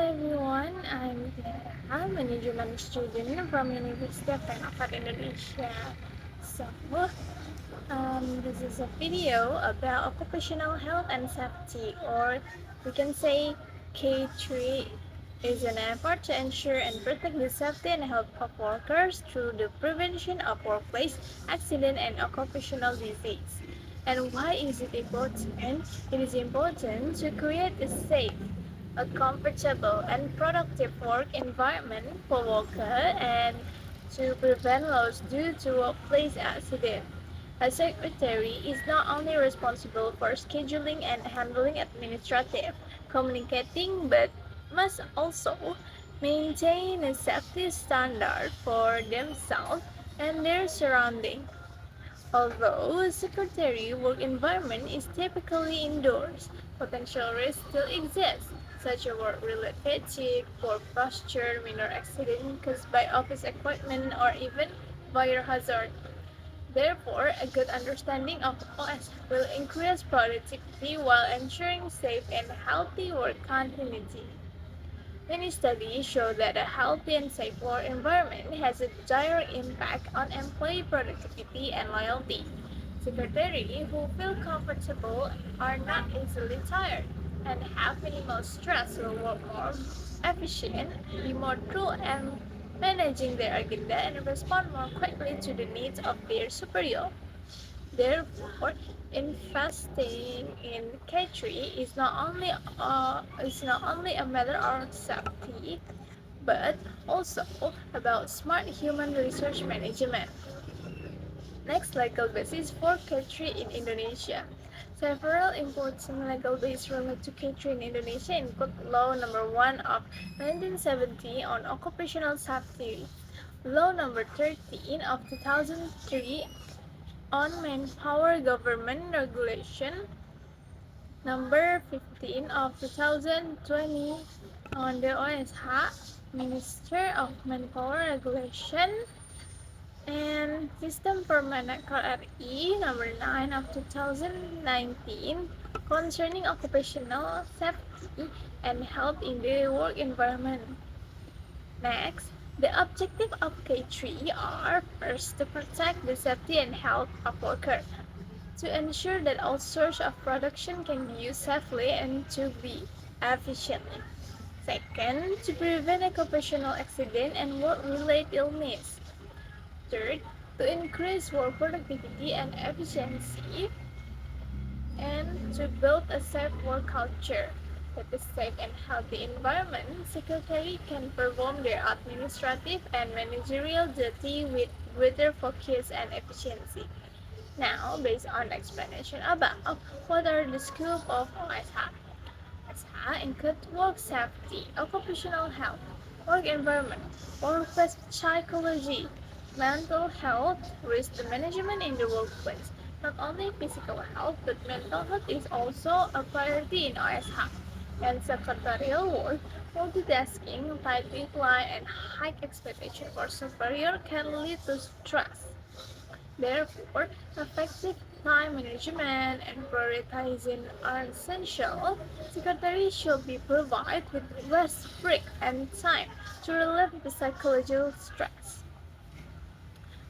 everyone, I'm Tiara, management student from University of Pengamput, Indonesia. So, this is a video about occupational health and safety, or we can say K3 is an effort to ensure and protect the safety and health of workers through the prevention of workplace accident and occupational disease. And why is it important? It is important to create a safe, a comfortable and productive work environment for workers and to prevent loss due to workplace accident. A secretary is not only responsible for scheduling and handling administrative communicating but must also maintain a safety standard for themselves and their surroundings. Although a secretary work environment is typically indoors, potential risks still exist, such as work-related fatigue, poor posture, minor accidents caused by office equipment, or even fire hazard. Therefore, a good understanding of OS will increase productivity while ensuring safe and healthy work continuity. Many studies show that a healthy and safe work environment has a direct impact on employee productivity and loyalty. Secretaries who feel comfortable are not easily tired and have minimal stress will work more efficient, be more true and managing their agenda and respond more quickly to the needs of their superior. Therefore, investing in K3 is not only a matter of safety, but also about smart human resource management. Next, legal basis for K3 in Indonesia. Several important legal bases related to K3 in Indonesia include Law Number 1 of 1970 on Occupational Safety, Law Number 13 of 2003 on Manpower Government Regulation Number 15 of 2020 on the OSH, Minister of Manpower Regulation, and System Permenaker RI Number 9 of 2019 concerning occupational safety and health in the work environment. Next, the objective of K3 are first to protect the safety and health of workers, to ensure that all sources of production can be used safely and to be efficiently. Second, to prevent occupational accident and work-related illness. Third, to increase work productivity and efficiency, and to build a safe work culture. With a safe and healthy environment, secretary can perform their administrative and managerial duty with greater focus and efficiency. Now, based on explanation about what are the scope of OSH. OSH includes work safety, occupational health, work environment, workplace psychology, mental health, risk management in the workplace. Not only physical health, but mental health is also a priority in OSH. And secretarial work, multitasking, tight deadline, and high expectation for superior can lead to stress. Therefore, effective time management and prioritizing are essential. Secretaries should be provided with rest break and time to relieve the psychological stress.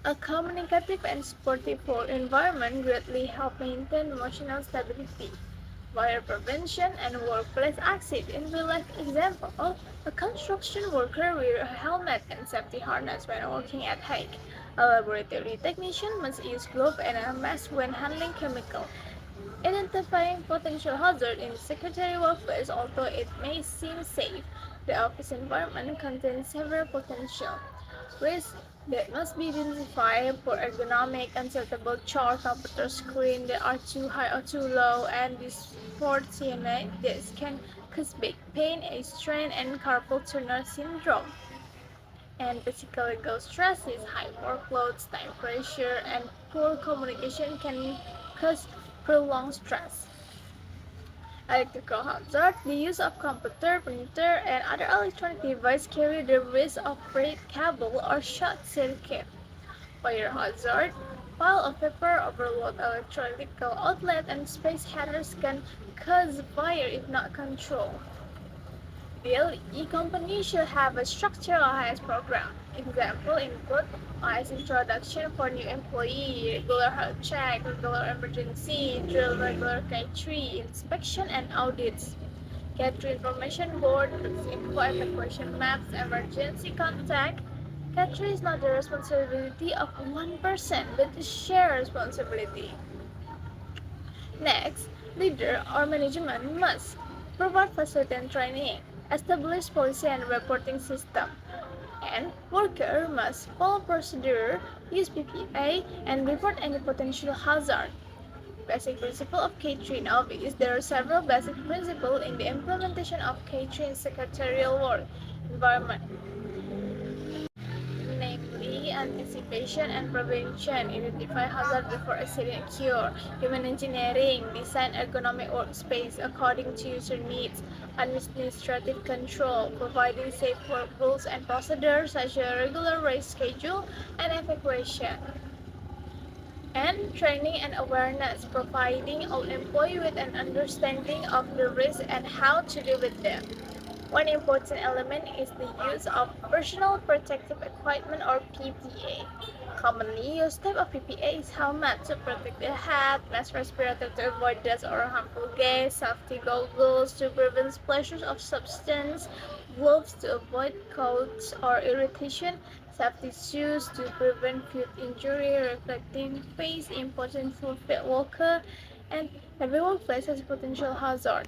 A communicative and supportive work environment greatly helps maintain emotional stability. Fire prevention and workplace accident in real life example, a construction worker wears a helmet and safety harness when working at height. A laboratory technician must use gloves and a mask when handling chemicals. Identifying potential hazards in the secretary workplace, although it may seem safe, the office environment contains several potential risks that must be identified for ergonomic, unsuitable chart computer screen that are too high or too low, and disproportionate that can cause back pain, a strain, and carpal tunnel syndrome. And physical stresses, high workloads, time pressure, and poor communication can cause prolonged stress. Electrical hazard, the use of computer, printer, and other electronic devices carry the risk of frayed cable or short circuit. Fire hazard, pile of paper, overload electrical outlet, and space headers can cause fire if not controlled. Ideally, companies should have a structural hires program. Example include hires introduction for new employee, regular health check, regular emergency drill, regular K3 inspection and audits. K3 information board, info evacuation maps, emergency contact. K3 is not the responsibility of one person, but a shared responsibility. Next, leader or management must provide facility and training, establish policy and reporting system, and worker must follow procedure, use PPA, and report any potential hazard. Basic principle of K3 in office. There are several basic principles in the implementation of K3 in secretarial work environment, namely anticipation and prevention, identify hazard before accident occur, human engineering, design ergonomic workspace according to user needs, administrative control, providing safe work rules and procedures such as regular race schedule and evacuation, and training and awareness, providing all employees with an understanding of the risks and how to deal with them. One important element is the use of personal protective equipment or PPE. Commonly used type of PPE is helmet to protect the head, mask respirator to avoid dust or harmful gas, safety goggles to prevent splashes of substance, gloves to avoid cuts or irritation, safety shoes to prevent foot injury, reflecting face important for field worker, and every workplace has potential hazard.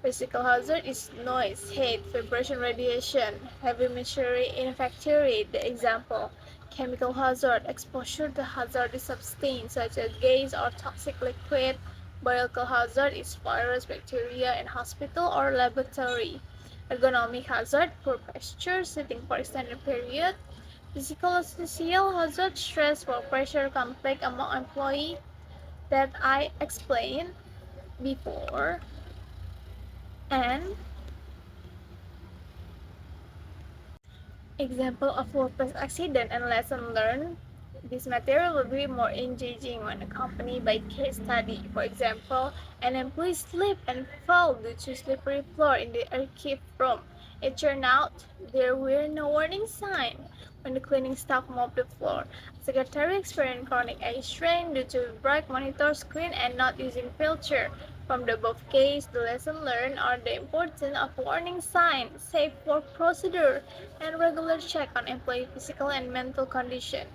Physical hazard is noise, heat, vibration, radiation, heavy machinery in factory. The example, chemical hazard, exposure to hazardous substance such as gas or toxic liquid. Biological hazard is virus, bacteria in hospital or laboratory. Ergonomic hazard, poor posture, sitting for extended period. Physical social hazard, stress, work pressure, conflict among employees that I explained before. And example of workplace accident and lesson learned. This material will be more engaging when accompanied by case study. For example, an employee slipped and fell due to slippery floor in the archive room. It turned out there were no warning signs when the cleaning staff mopped the floor. Secretary experienced chronic eye strain due to bright monitor screen and not using filter. From the above case, the lesson learned are the importance of warning signs, safe work procedure, and regular check on employee physical and mental condition.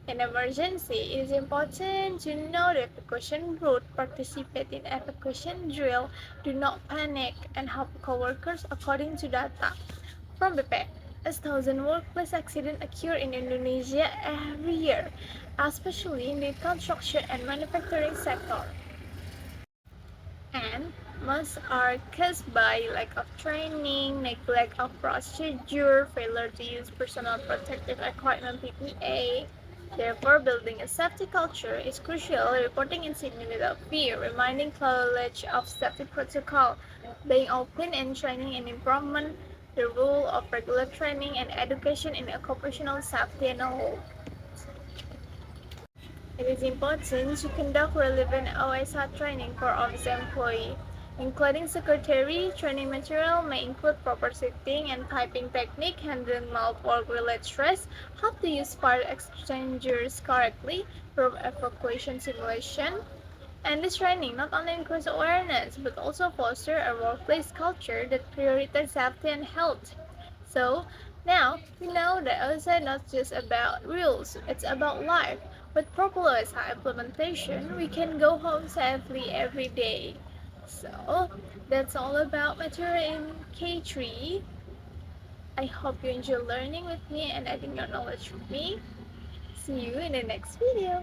In emergency, it is important to know the evacuation route, participate in evacuation drill, do not panic, and help coworkers according to data. From BP, as thousand workplace accidents occur in Indonesia every year, especially in the construction and manufacturing sector, and most are caused by lack of training, neglect of procedure, failure to use personal protective equipment PPA. Therefore, building a safety culture is crucial. Reporting incidents without fear, reminding knowledge of safety protocol, being open and training and improvement, the rule of regular training and education in occupational safety and all. It is important to conduct relevant OSR training for office employees, including secretary. Training material may include proper sitting and typing technique, handling work-related stress, how to use fire extinguishers correctly, from evacuation simulation. And this training not only increases awareness but also foster a workplace culture that prioritizes safety and health. So now we know that OSA is not just about rules, it's about life. With proper OSA implementation, we can go home safely every day. So that's all about material in K3. I hope you enjoy learning with me and adding your knowledge with me. See you in the next video.